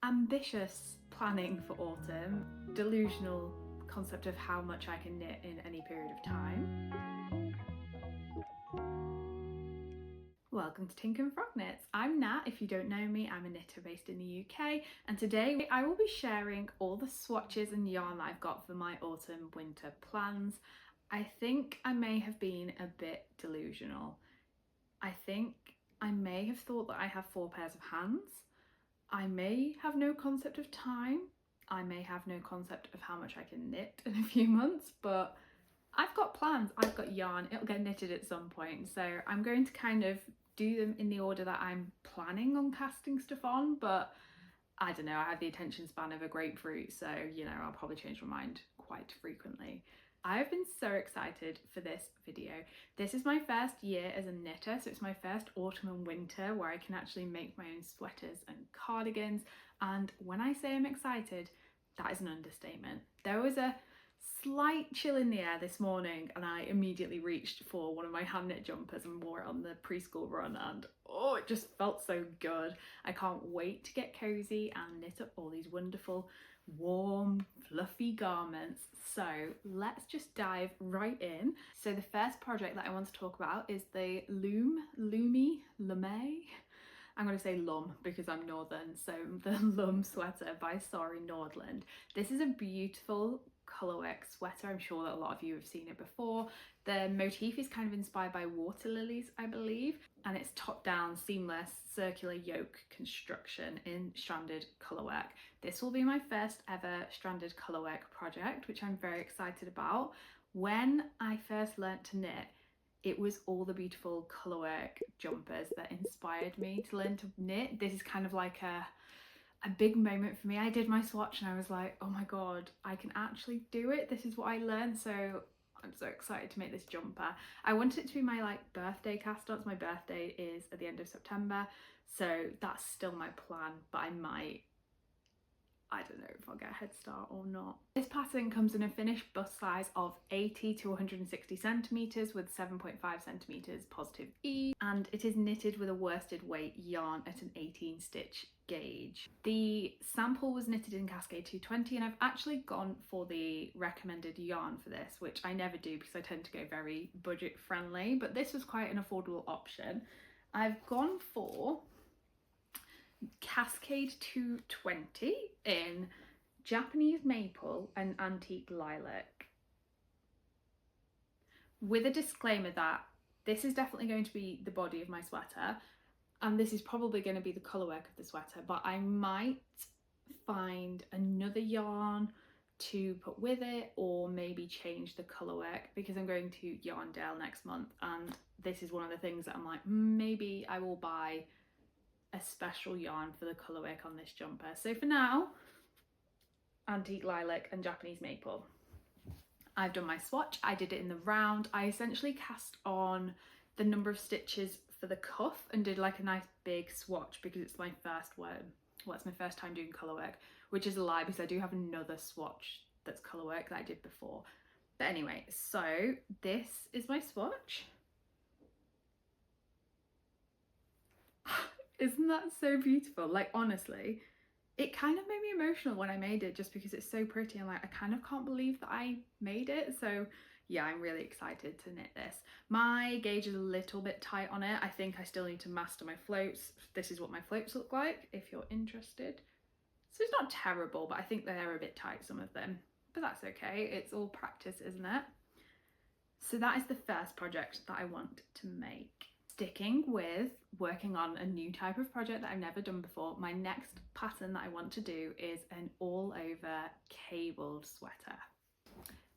ambitious planning for autumn, delusional concept of how much I can knit in any period of time. Welcome to tinkandfrogknits. I'm Nat. If you don't know me, I'm a knitter based in the UK, and today I will be sharing all the swatches and yarn that I've got for my autumn winter plans. I think I may have been a bit delusional. I think I may have thought that I have 4 pairs of hands. I may have no concept of time. I may have no concept of how much I can knit in a few months, but I've got plans, I've got yarn, it'll get knitted at some point. So I'm going to kind of do them in the order that I'm planning on casting stuff on, but I don't know, I have the attention span of a grapefruit, so you know, I'll probably change my mind quite frequently. I've been so excited for this video. This is my first year as a knitter, so it's my first autumn and winter where I can actually make my own sweaters and cardigans, and when I say I'm excited, that is an understatement. There was a slight chill in the air this morning and I immediately reached for one of my hand knit jumpers and wore it on the preschool run, and oh, it just felt so good. I can't wait to get cozy and knit up all these wonderful warm fluffy garments. So let's just dive right in. So the first project that I want to talk about is the Lumme. I'm going to say Lumme because I'm northern, so the Lumme sweater by Sari Nordlund. This is a beautiful Colourwork sweater. I'm sure that a lot of you have seen it before. The motif is kind of inspired by water lilies, I believe, and it's top-down seamless circular yoke construction in stranded colourwork. This will be my first ever stranded colourwork project, which I'm very excited about. When I first learnt to knit, it was all the beautiful colourwork jumpers that inspired me to learn to knit. This is kind of like a big moment for me. I did my swatch and I was like, oh my god, I can actually do it. This is what I learned, so I'm so excited to make this jumper. I want it to be my birthday cast on. My birthday is at the end of September, so that's still my plan, but I don't know if I'll get a head start or not. This pattern comes in a finished bust size of 80 to 160 centimeters with 7.5 centimeters positive E, and it is knitted with a worsted weight yarn at an 18 stitch gauge. The sample was knitted in Cascade 220, and I've actually gone for the recommended yarn for this, which I never do because I tend to go very budget friendly, but this was quite an affordable option. I've gone for Cascade 220 in Japanese maple and antique lilac, with a disclaimer that this is definitely going to be the body of my sweater and this is probably going to be the colourwork of the sweater, but I might find another yarn to put with it or maybe change the colourwork because I'm going to Yarndale next month, and this is one of the things that I'm like, maybe I will buy a special yarn for the colourwork on this jumper. So for now, antique lilac and Japanese maple. I've done my swatch. I did it in the round. I essentially cast on the number of stitches for the cuff and did like a nice big swatch because it's my first one. Well, it's my first time doing colourwork, which is a lie because I do have another swatch that's colourwork that I did before. But anyway, so this is my swatch. Isn't that so beautiful? Like, honestly, it kind of made me emotional when I made it just because it's so pretty. I'm like, I kind of can't believe that I made it. So yeah, I'm really excited to knit this. My gauge is a little bit tight on it. I think I still need to master my floats. This is what my floats look like if you're interested. So it's not terrible, but I think they're a bit tight, some of them, but that's okay. It's all practice, isn't it? So that is the first project that I want to make. Sticking with working on a new type of project that I've never done before, my next pattern that I want to do is an all over cabled sweater.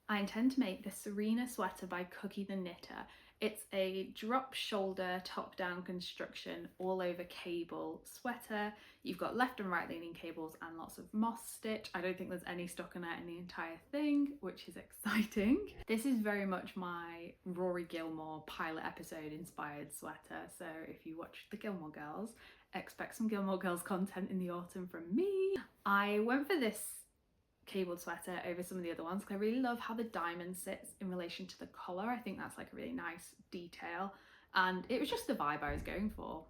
I intend to make the Sirena sweater by Cookie the Knitter. It's a drop shoulder top down construction all over cable sweater. You've got left and right leaning cables and lots of moss stitch. I don't think there's any stockinette in the entire thing, which is exciting. This is very much my Rory Gilmore pilot episode inspired sweater. So if you watch the Gilmore Girls, expect some Gilmore Girls content in the autumn from me. I went for this cabled sweater over some of the other ones because I really love how the diamond sits in relation to the collar. I think that's like a really nice detail, and it was just the vibe I was going for.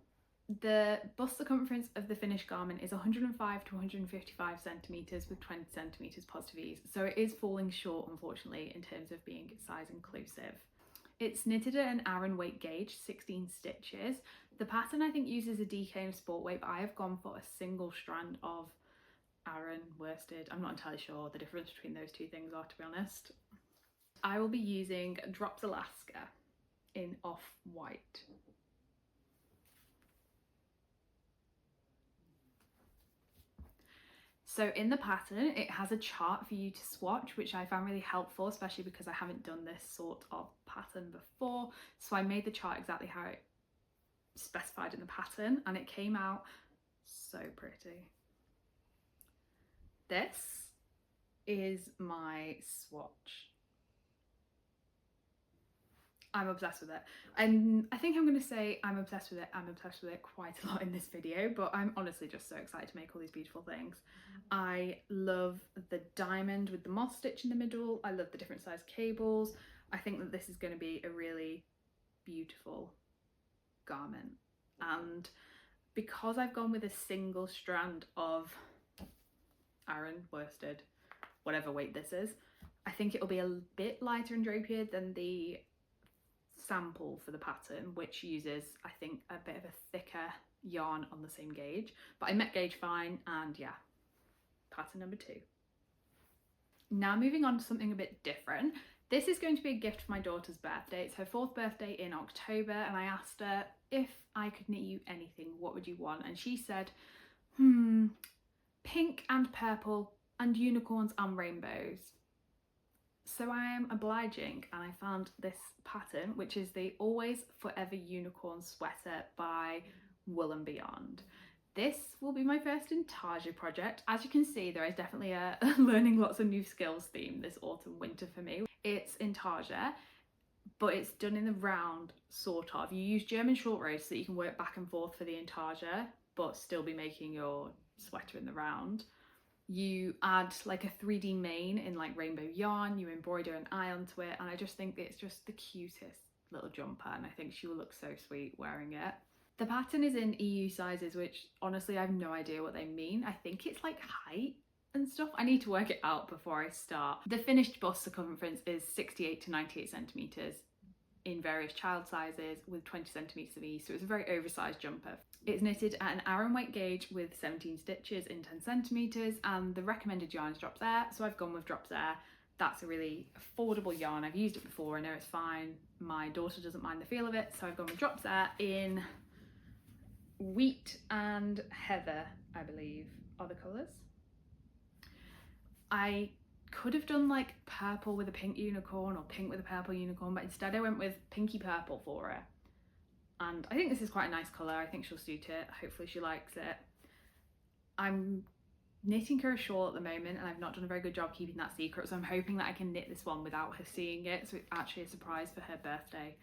The bust circumference of the finished garment is 105 to 155 centimetres with 20 centimetres positive ease, so it is falling short unfortunately in terms of being size inclusive. It's knitted at an Aran weight gauge, 16 stitches. The pattern I think uses a DK and a sport weight, but I have gone for a single strand of Aran worsted. I'm not entirely sure what the difference between those two things are, to be honest. I will be using Drops Alaska in off-white. So in the pattern, it has a chart for you to swatch, which I found really helpful, especially because I haven't done this sort of pattern before. So I made the chart exactly how it specified in the pattern, and it came out so pretty. This is my swatch. I'm obsessed with it. And I think I'm going to say I'm obsessed with it quite a lot in this video, but I'm honestly just so excited to make all these beautiful things. I love the diamond with the moss stitch in the middle. I love the different size cables. I think that this is going to be a really beautiful garment. And because I've gone with a single strand of Aran worsted, whatever weight this is, I think it'll be a bit lighter and drapier than the sample for the pattern, which uses I think a bit of a thicker yarn on the same gauge, but I met gauge fine, and yeah, pattern number 2. Now moving on to something a bit different. This is going to be a gift for my daughter's birthday. It's her 4th birthday in October, and I asked her if I could knit you anything, what would you want? And she said, pink and purple and unicorns and rainbows. So I am obliging, and I found this pattern, which is the Always Forever Unicorn Sweater by Wool and Beyond. This will be my first intarsia project. As you can see, there is definitely a learning lots of new skills theme this autumn winter for me. It's intarsia, but it's done in the round, sort of. You use German short rows so that you can work back and forth for the intarsia, but still be making your sweater in the round. You add like a 3D mane in like rainbow yarn, you embroider an eye onto it, and I just think it's just the cutest little jumper, and I think she will look so sweet wearing it. The pattern is in EU sizes, which honestly I have no idea what they mean. I think it's like height and stuff. I need to work it out before I start. The finished bust circumference is 68 to 98 centimetres in various child sizes with 20 centimetres of ease, so it's a very oversized jumper. It's knitted at an Aran weight gauge with 17 stitches in 10 centimetres, and the recommended yarn is Drops Air, so I've gone with Drops Air. That's a really affordable yarn. I've used it before, I know it's fine. My daughter doesn't mind the feel of it, so I've gone with Drops Air in Wheat and Heather, I believe are the colours. I could have done like purple with a pink unicorn or pink with a purple unicorn, but instead I went with pinky purple for her. And I think this is quite a nice colour. I think she'll suit it. Hopefully she likes it. I'm knitting her a shawl at the moment, and I've not done a very good job keeping that secret, so I'm hoping that I can knit this one without her seeing it, so it's actually a surprise for her birthday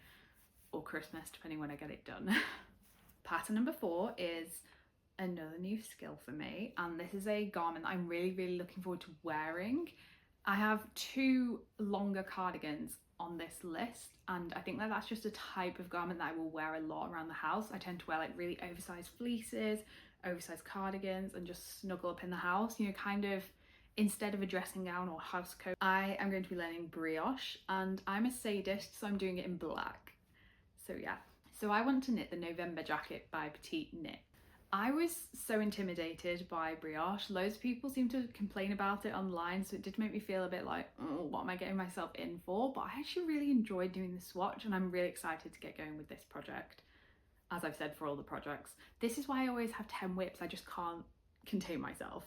or Christmas, depending when I get it done. Pattern number 4 is another new skill for me, and this is a garment that I'm really looking forward to wearing. I have 2 longer cardigans on this list, and I think that that's just a type of garment that I will wear a lot around the house. I tend to wear like really oversized fleeces, oversized cardigans, and just snuggle up in the house, you know, kind of instead of a dressing gown or house coat. I am going to be learning brioche, and I'm a sadist, so I'm doing it in black. So yeah, so I want to knit the November jacket by Petite Knit. I was so intimidated by brioche. Loads of people seem to complain about it online, so it did make me feel a bit like, oh, what am I getting myself in for? But I actually really enjoyed doing the swatch, and I'm really excited to get going with this project, as I've said for all the projects. This is why I always have 10 whips. I just can't contain myself.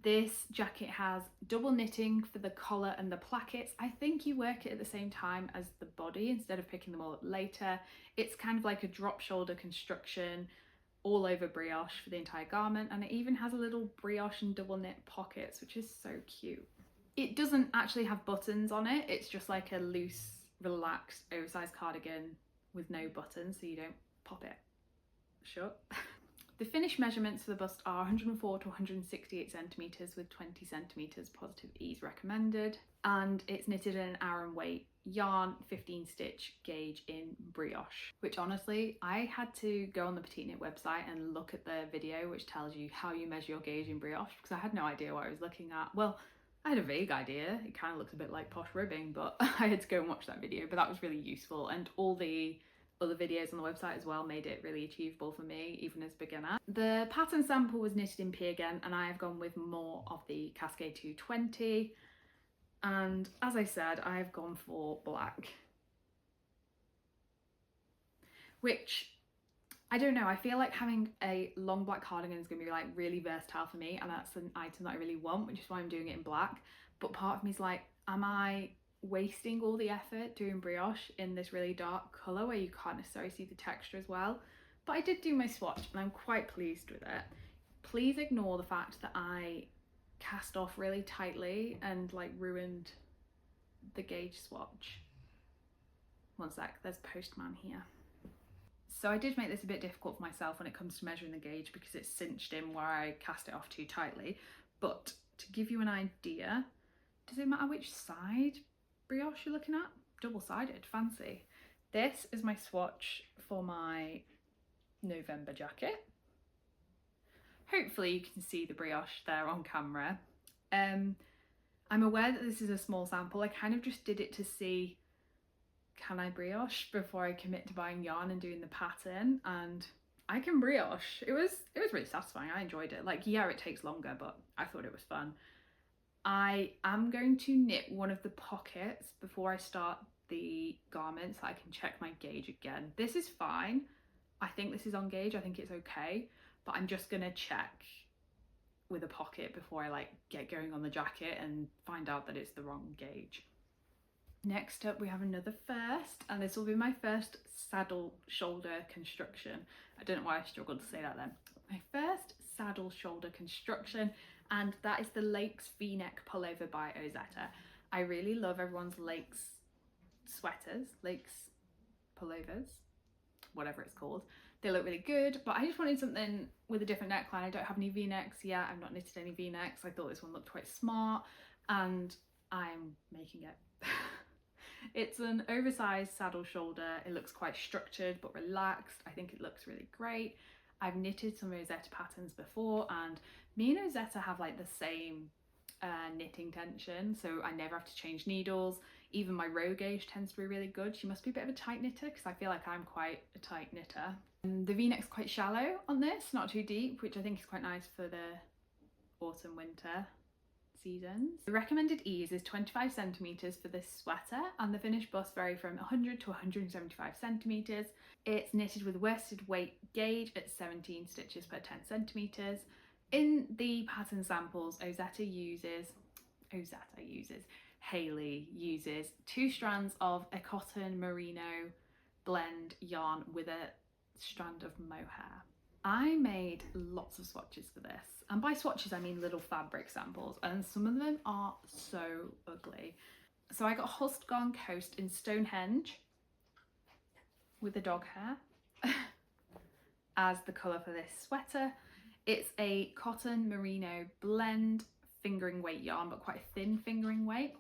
This jacket has double knitting for the collar and the plackets. I think you work it at the same time as the body instead of picking them all up later. It's kind of like a drop shoulder construction all over brioche for the entire garment, and it even has a little brioche and double knit pockets, which is so cute. It doesn't actually have buttons on it, it's just like a loose, relaxed, oversized cardigan with no buttons, so you don't pop it shut. The finished measurements for the bust are 104 to 168 centimetres with 20 centimetres positive ease recommended, and it's knitted in an Aran weight yarn 15 stitch gauge in brioche, which honestly I had to go on the Petite Knit website and look at the video which tells you how you measure your gauge in brioche, because I had no idea what I was looking at. Well, I had a vague idea, it kind of looks a bit like posh ribbing, but I had to go and watch that video, but that was really useful, and all the other videos on the website as well made it really achievable for me, even as a beginner. The pattern sample was knitted in pea again, and I have gone with more of the Cascade 220, and as I said, I have gone for black, which I don't know, I feel like having a long black cardigan is going to be like really versatile for me, and that's an item that I really want, which is why I'm doing it in black. But part of me is like, am I wasting all the effort doing brioche in this really dark colour where you can't necessarily see the texture as well? But I did do my swatch and I'm quite pleased with it. Please ignore the fact that I cast off really tightly and like ruined the gauge swatch. One sec, there's Postman here. So I did make this a bit difficult for myself when it comes to measuring the gauge because it's cinched in where I cast it off too tightly. But to give you an idea, does it matter which side brioche you're looking at? Double-sided, fancy. This is my swatch for my November jacket. Hopefully you can see the brioche there on camera. I'm aware that this is a small sample. I kind of just did it to see, can I brioche before I commit to buying yarn and doing the pattern, and I can brioche. It was really satisfying. I enjoyed it. Like, yeah, it takes longer, but I thought it was fun. I am going to knit one of the pockets before I start the garment so I can check my gauge again. This is fine. I think this is on gauge. I think it's okay, but I'm just gonna check with a pocket before I like get going on the jacket and find out that it's the wrong gauge. Next up we have another first, and this will be my first saddle shoulder construction. I don't know why I struggled to say that then. My first saddle shoulder construction, and that is the Lakes V-neck pullover by Ozetta. I really love everyone's Lakes sweaters, Lakes pullovers, whatever it's called. They look really good, but I just wanted something with a different neckline. I don't have any V-necks yet. I've not knitted any V-necks. I thought this one looked quite smart, and I'm making it. It's an oversized saddle shoulder. It looks quite structured but relaxed. I think it looks really great. I've knitted some Ozetta patterns before, and me and Ozetta have like the same knitting tension, so I never have to change needles. Even my row gauge tends to be really good. She must be a bit of a tight knitter because I feel like I'm quite a tight knitter. The V-neck's quite shallow on this, not too deep, which I think is quite nice for the autumn winter seasons. The recommended ease is 25 centimetres for this sweater, and the finished bust vary from 100 to 175 centimetres. It's knitted with worsted weight gauge at 17 stitches per 10 centimetres. In the pattern samples, Hayley uses 2 strands of a cotton merino blend yarn with a strand of mohair. I made lots of swatches for this, and by swatches I mean little fabric samples, and some of them are so ugly. So I got Hulstgone Coast in Stonehenge with the dog hair as the colour for this sweater. It's a cotton merino blend fingering weight yarn, but quite a thin fingering weight,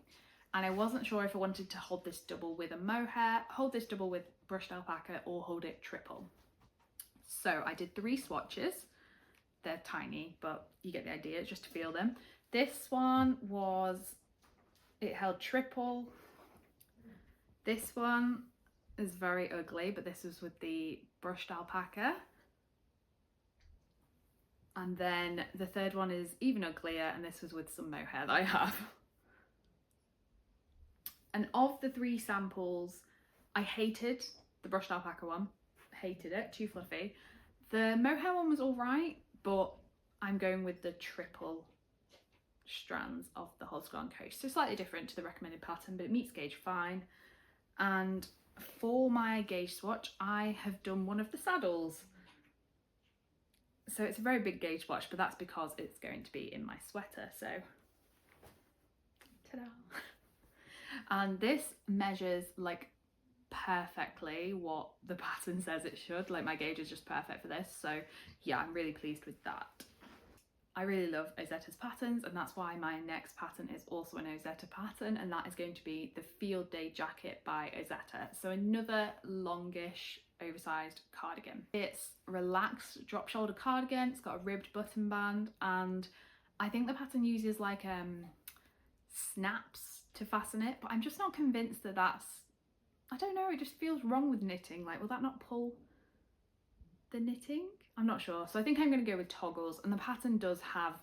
and I wasn't sure if I wanted to hold this double with a mohair, hold this double with brushed alpaca, or hold it triple. So I did 3 swatches. They're tiny, but you get the idea, just to feel them. This one it held triple. This one is very ugly, but this was with the brushed alpaca. And then the third one is even uglier, and this was with some mohair that I have. And of the 3 samples, I hated the brushed alpaca one. Hated it, too fluffy. The mohair one was all right, but I'm going with the triple strands of the Hulstgone Coast. So slightly different to the recommended pattern, but it meets gauge fine. And for my gauge swatch, I have done one of the saddles. So it's a very big gauge swatch, but that's because it's going to be in my sweater, so ta-da. And this measures like perfectly what the pattern says it should. Like, my gauge is just perfect for this, so yeah, I'm really pleased with that. I really love Ozetta's patterns, and that's why my next pattern is also an Ozetta pattern, and that is going to be the Field Day Jacket by Ozetta. So another longish oversized cardigan. It's relaxed drop shoulder cardigan. It's got a ribbed button band, and I think the pattern uses like snaps to fasten it, but I'm just not convinced that that's, I don't know, it just feels wrong with knitting. Like, will that not pull the knitting? I'm not sure. So I think I'm going to go with toggles, and the pattern does have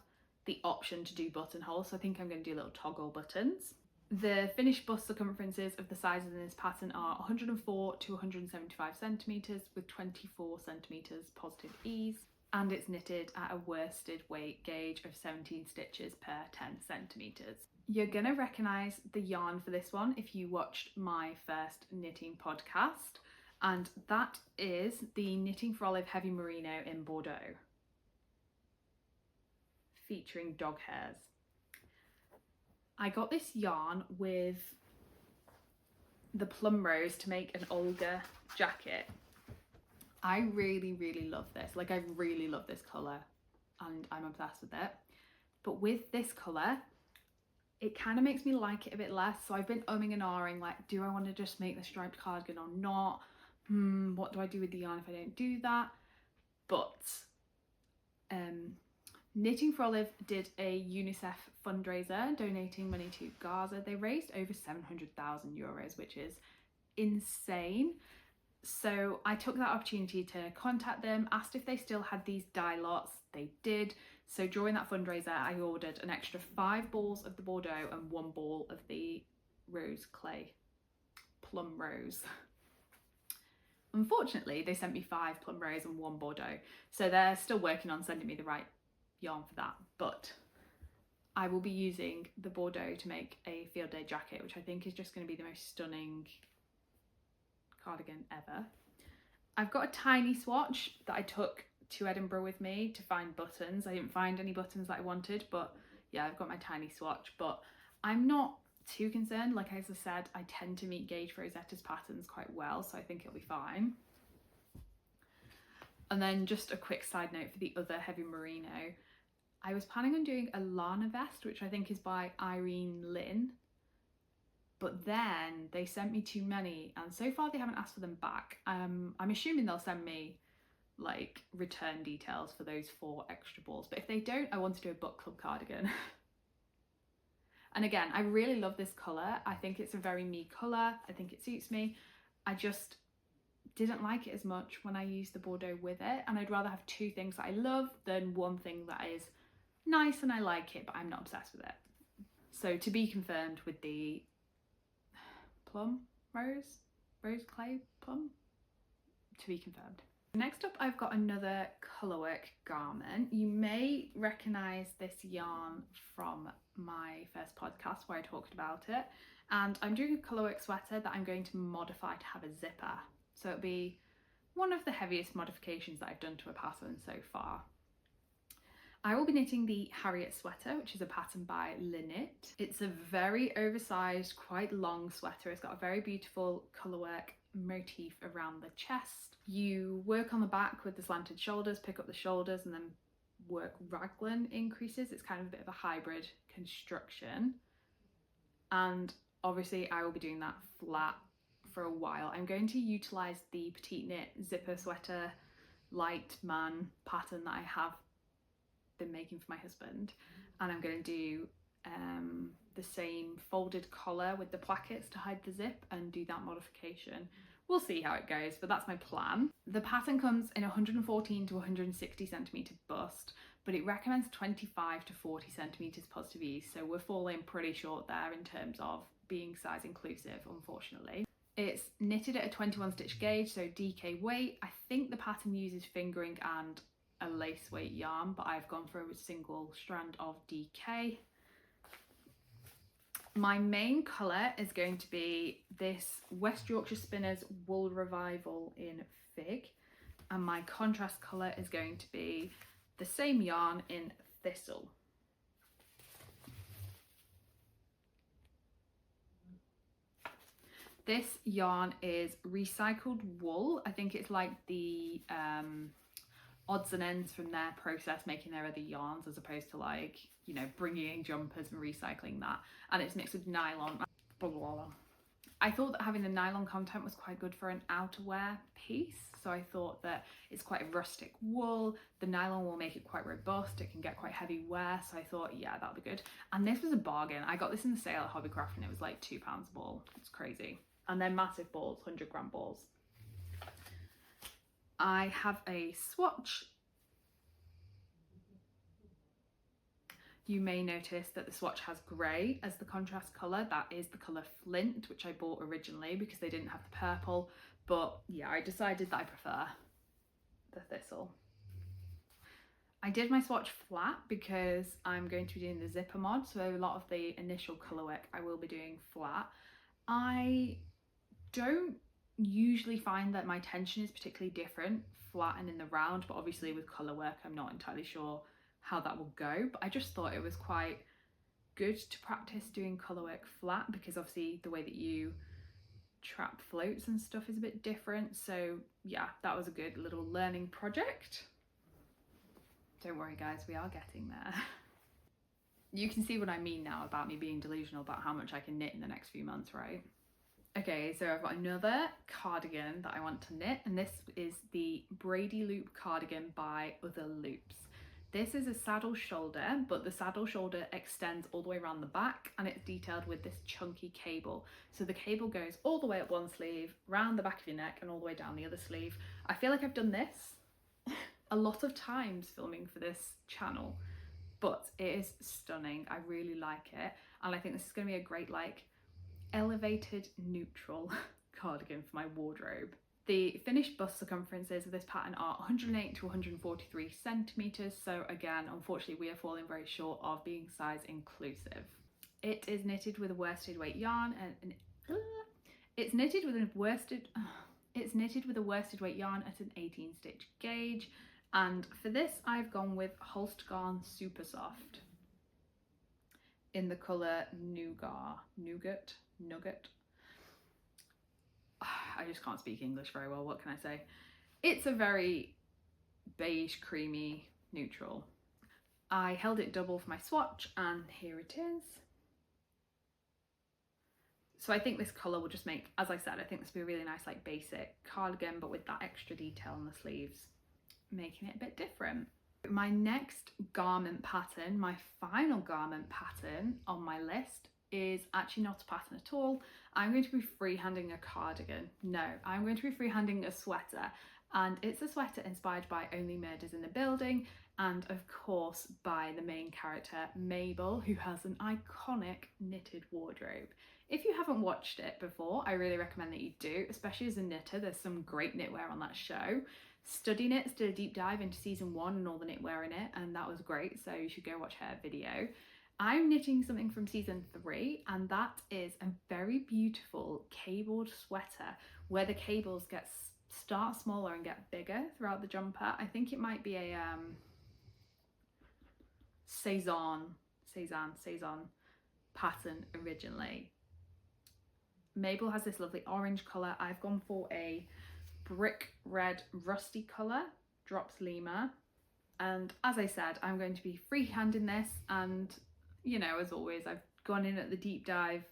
the option to do buttonholes, so I think I'm going to do little toggle buttons. The finished bust circumferences of the sizes in this pattern are 104 to 175 centimetres with 24 centimetres positive ease, and it's knitted at a worsted weight gauge of 17 stitches per 10 centimetres. You're going to recognise the yarn for this one if you watched my first knitting podcast, and that is the Knitting for Olive Heavy Merino in Bordeaux, featuring dog hairs. I got this yarn with the Plum Rose to make an Olga jacket. I really love this. Like, I really love this colour and I'm obsessed with it. But with this colour, it kind of makes me like it a bit less. So I've been umming and ahhing, like, do I want to just make the striped cardigan or not? What do I do with the yarn if I don't do that? But Knitting for Olive did a UNICEF fundraiser donating money to Gaza. They raised over 700,000 euros, which is insane. So I took that opportunity to contact them, asked if they still had these dye lots. They did. So during that fundraiser, I ordered an extra 5 balls of the Bordeaux and 1 ball of the rose clay, Plum Rose. Unfortunately, they sent me 5 Plum Rose and 1 Bordeaux. So they're still working on sending me the right yarn for that. But I will be using the Bordeaux to make a Field Day jacket, which I think is just going to be the most stunning cardigan ever. I've got a tiny swatch that I took to Edinburgh with me to find buttons. I didn't find any buttons that I wanted, but yeah, I've got my tiny swatch. But I'm not too concerned. Like, as I said, I tend to meet gauge for Ozetta's patterns quite well, so I think it'll be fine. And then just a quick side note for the other heavy merino, I was planning on doing a Lana vest, which I think is by Irene, but then they sent me too many, and so far they haven't asked for them back. I'm assuming they'll send me like return details for those 4 extra balls, but if they don't, I want to do a book club cardigan. And again, I really love this colour. I think it's a very me colour. I think it suits me. I just didn't like it as much when I used the Bordeaux with it, and I'd rather have 2 things that I love than 1 thing that is nice and I like it, but I'm not obsessed with it. So to be confirmed with the Plum Rose Clay Plum, to be confirmed. Next up, I've got another Colourwork garment. You may recognise this yarn from my first podcast where I talked about it, and I'm doing a Colourwork sweater that I'm going to modify to have a zipper. So it'll be one of the heaviest modifications that I've done to a pattern so far. I will be knitting the Harriet sweater, which is a pattern by Lana. It's a very oversized, quite long sweater. It's got a very beautiful Colourwork motif around the chest. You work on the back with the slanted shoulders, pick up the shoulders, and then work raglan increases. It's kind of a bit of a hybrid construction. And obviously I will be doing that flat for a while. I'm going to utilize the Petite Knit zipper sweater light man pattern that I have been making for my husband, and I'm going to do the same folded collar with the plackets to hide the zip and do that modification. We'll see how it goes, but that's my plan. The pattern comes in 114 to 160 centimetre bust, but it recommends 25 to 40 centimetres positive ease, so we're falling pretty short there in terms of being size inclusive, unfortunately. It's knitted at a 21 stitch gauge, so DK weight. I think the pattern uses fingering and a lace weight yarn, but I've gone for a single strand of DK. My main colour is going to be this West Yorkshire Spinners Wool Revival in Fig, and my contrast colour is going to be the same yarn in Thistle. This yarn is recycled wool. I think it's like the odds and ends from their process making their other yarns, as opposed to like, you know, bringing in jumpers and recycling that. And it's mixed with nylon. Blah, blah, blah. I thought that having the nylon content was quite good for an outerwear piece. So I thought that it's quite a rustic wool. The nylon will make it quite robust. It can get quite heavy wear. So I thought, yeah, that'll be good. And this was a bargain. I got this in the sale at Hobbycraft and it was like £2 a ball. It's crazy. And they're massive balls, 100-gram balls. I have a swatch. You may notice that the swatch has grey as the contrast colour. That is the colour Flint, which I bought originally because they didn't have the purple. But yeah, I decided that I prefer the thistle. I did my swatch flat because I'm going to be doing the zipper mod. So a lot of the initial colourwork I will be doing flat. I don't usually find that my tension is particularly different flat and in the round, but obviously with colourwork I'm not entirely sure how that will go, but I just thought it was quite good to practice doing colourwork flat because obviously the way that you trap floats and stuff is a bit different. So yeah, that was a good little learning project. Don't worry guys, we are getting there. You can see what I mean now about me being delusional about how much I can knit in the next few months, right? Okay, so I've got another cardigan that I want to knit, and this is the Braidy loop cardigan by Other Loops. This is a saddle shoulder, but the saddle shoulder extends all the way around the back and it's detailed with this chunky cable. So the cable goes all the way up one sleeve, round the back of your neck and all the way down the other sleeve. I feel like I've done this a lot of times filming for this channel, but it is stunning. I really like it. And I think this is going to be a great like elevated neutral cardigan for my wardrobe. The finished bust circumferences of this pattern are 108 to 143 centimeters. So again, unfortunately, we are falling very short of being size inclusive. It is knitted with a worsted weight yarn and it's knitted with a worsted weight yarn at an 18 stitch gauge. And for this, I've gone with Holstgarn Super Soft in the colour Nugget. I just can't speak English very well, what can I say? It's a very beige, creamy neutral. I held it double for my swatch and here it is. So I think this colour will just make, as I said, I think this will be a really nice like basic cardigan, but with that extra detail on the sleeves, making it a bit different. My next garment pattern, my final garment pattern on my list is actually not a pattern at all. I'm going to be freehanding a cardigan. No, I'm going to be freehanding a sweater, and it's a sweater inspired by Only Murders in the Building and of course by the main character Mabel, who has an iconic knitted wardrobe. If you haven't watched it before, I really recommend that you do, especially as a knitter. There's some great knitwear on that show. Study Knits did a deep dive into season 1 and all the knitwear in it, and that was great, so you should go watch her video. I'm knitting something from season 3, and that is a very beautiful cabled sweater where the cables start smaller and get bigger throughout the jumper. I think it might be a Cezanne pattern originally. Mabel has this lovely orange colour. I've gone for a brick red rusty colour, Drops Lima. And as I said, I'm going to be freehanding this, and you know, as always, I've gone in at the deep dive.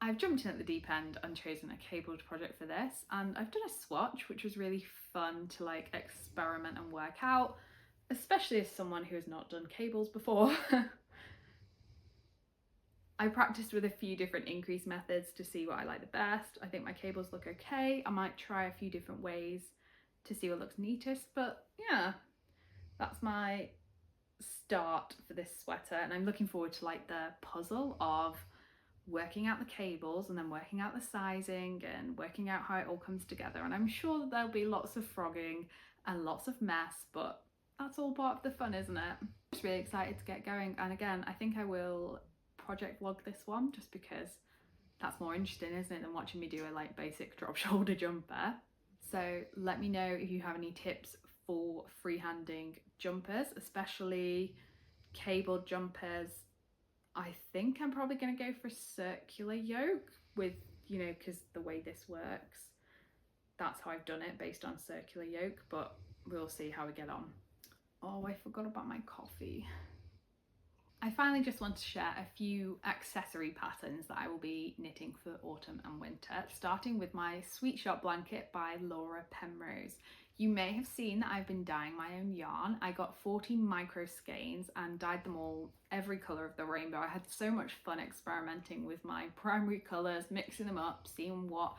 I've jumped in at the deep end and chosen a cabled project for this, and I've done a swatch, which was really fun to like experiment and work out, especially as someone who has not done cables before. I practiced with a few different increase methods to see what I like the best. I think my cables look okay. I might try a few different ways to see what looks neatest, but yeah, that's my start for this sweater, and I'm looking forward to like the puzzle of working out the cables and then working out the sizing and working out how it all comes together. And I'm sure that there'll be lots of frogging and lots of mess, but that's all part of the fun, isn't it? I'm just really excited to get going, and again, I think I will project vlog this one just because that's more interesting, isn't it, than watching me do a like basic drop shoulder jumper. So let me know if you have any tips for freehanding jumpers, especially cabled jumpers. I think I'm probably going to go for circular yoke with you know, because the way this works, that's how I've done it, based on circular yoke, but we'll see how we get on. Oh, I forgot about my coffee. I finally just want to share a few accessory patterns that I will be knitting for autumn and winter, starting with my Sweet Shop blanket by Laura Penrose. You may have seen that I've been dyeing my own yarn. I got 40 micro skeins and dyed them all every colour of the rainbow. I had so much fun experimenting with my primary colours, mixing them up, seeing what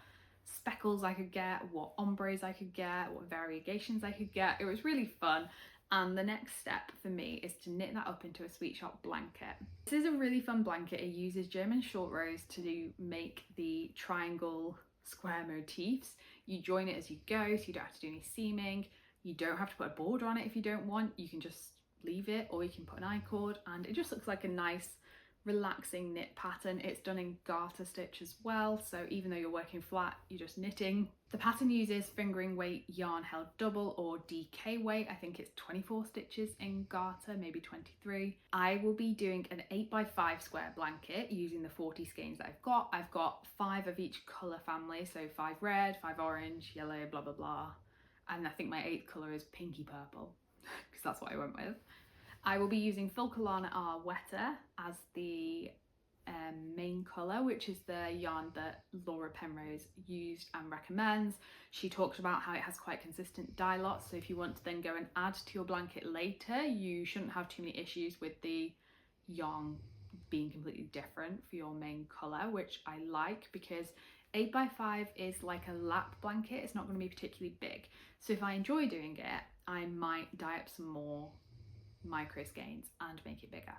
speckles I could get, what ombres I could get, what variegations I could get. It was really fun. And the next step for me is to knit that up into a Sweet Shop blanket. This is a really fun blanket. It uses German short rows to make the triangle square motifs. You join it as you go, so you don't have to do any seaming. You don't have to put a border on it if you don't want. You can just leave it, or you can put an I-cord, and it just looks like a nice relaxing knit pattern. It's done in garter stitch as well, so even though you're working flat, you're just knitting. The pattern uses fingering weight yarn held double, or DK weight. I think it's 24 stitches in garter, maybe 23. I will be doing an 8x5 square blanket using the 40 skeins that I've got. I've got 5 of each colour family, so 5 red, 5 orange, yellow, blah blah blah, and I think my 8th colour is pinky purple because that's what I went with. I will be using Lana R Weta as the main colour, which is the yarn that Laura Penrose used and recommends. She talked about how it has quite consistent dye lots, so if you want to then go and add to your blanket later, you shouldn't have too many issues with the yarn being completely different for your main colour, which I like because 8x5 is like a lap blanket. It's not going to be particularly big, so if I enjoy doing it, I might dye up some more micro skeins and make it bigger.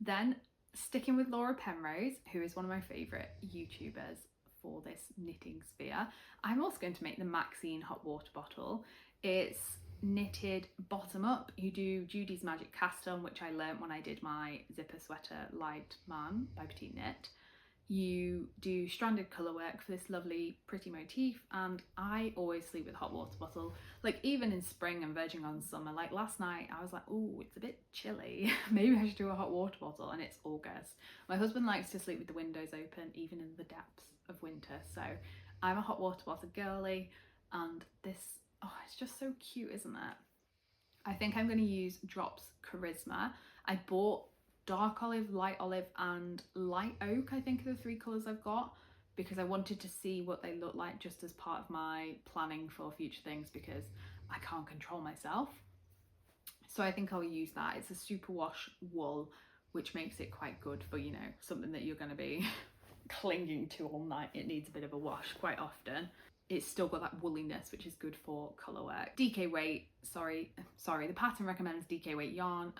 Then, sticking with Laura Penrose, who is one of my favourite YouTubers for this knitting sphere, I'm also going to make the Maxine hot water bottle. It's knitted bottom up. You do Judy's Magic Cast On, which I learnt when I did my zipper sweater Light Man by Petite Knit. You do stranded colour work for this lovely pretty motif, and I always sleep with a hot water bottle, like even in spring and verging on summer. Like last night I was like, oh, it's a bit chilly, maybe I should do a hot water bottle, and it's August. My husband likes to sleep with the windows open even in the depths of winter, so I'm a hot water bottle girly, and this, oh, it's just so cute, isn't it? I think I'm going to use Drops Charisma. I bought dark olive, light olive and light oak, I think are the 3 colours I've got, because I wanted to see what they look like just as part of my planning for future things, because I can't control myself. So I think I'll use that. It's a superwash wool, which makes it quite good for, you know, something that you're going to be clinging to all night. It needs a bit of a wash quite often. It's still got that woolliness, which is good for colour work. DK weight, sorry, the pattern recommends DK weight yarn,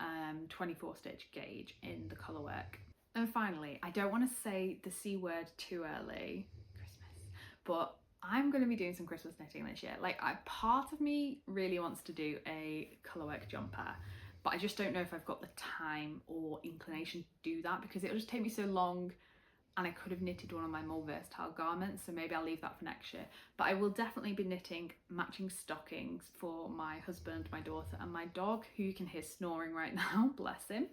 24 stitch gauge in the colour work. And finally, I don't want to say the C word too early, Christmas, but I'm going to be doing some Christmas knitting this year. Like, part of me really wants to do a colour work jumper, but I just don't know if I've got the time or inclination to do that, because it'll just take me so long, and I could have knitted one of my more versatile garments, so maybe I'll leave that for next year. But I will definitely be knitting matching stockings for my husband, my daughter and my dog, who you can hear snoring right now, bless him.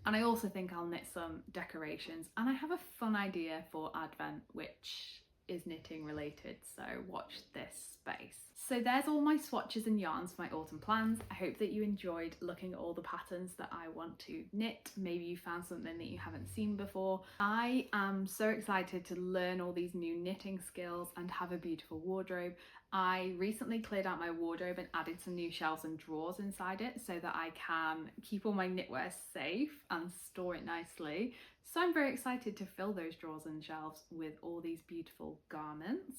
And I also think I'll knit some decorations, and I have a fun idea for Advent which is knitting related, so watch this space. So there's all my swatches and yarns for my autumn plans. I hope that you enjoyed looking at all the patterns that I want to knit. Maybe you found something that you haven't seen before. I am so excited to learn all these new knitting skills and have a beautiful wardrobe. I recently cleared out my wardrobe and added some new shelves and drawers inside it so that I can keep all my knitwear safe and store it nicely. So I'm very excited to fill those drawers and shelves with all these beautiful garments.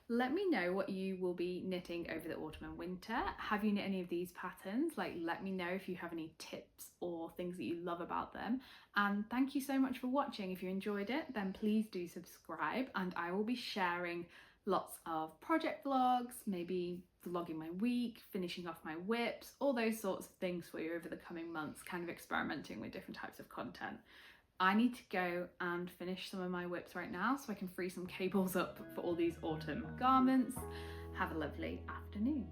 Let me know what you will be knitting over the autumn and winter. Have you knit any of these patterns? Like, let me know if you have any tips or things that you love about them. And thank you so much for watching. If you enjoyed it, then please do subscribe, and I will be sharing lots of project vlogs, maybe vlogging my week, finishing off my whips, all those sorts of things for you over the coming months, kind of experimenting with different types of content. I need to go and finish some of my whips right now so I can free some cables up for all these autumn garments. Have a lovely afternoon.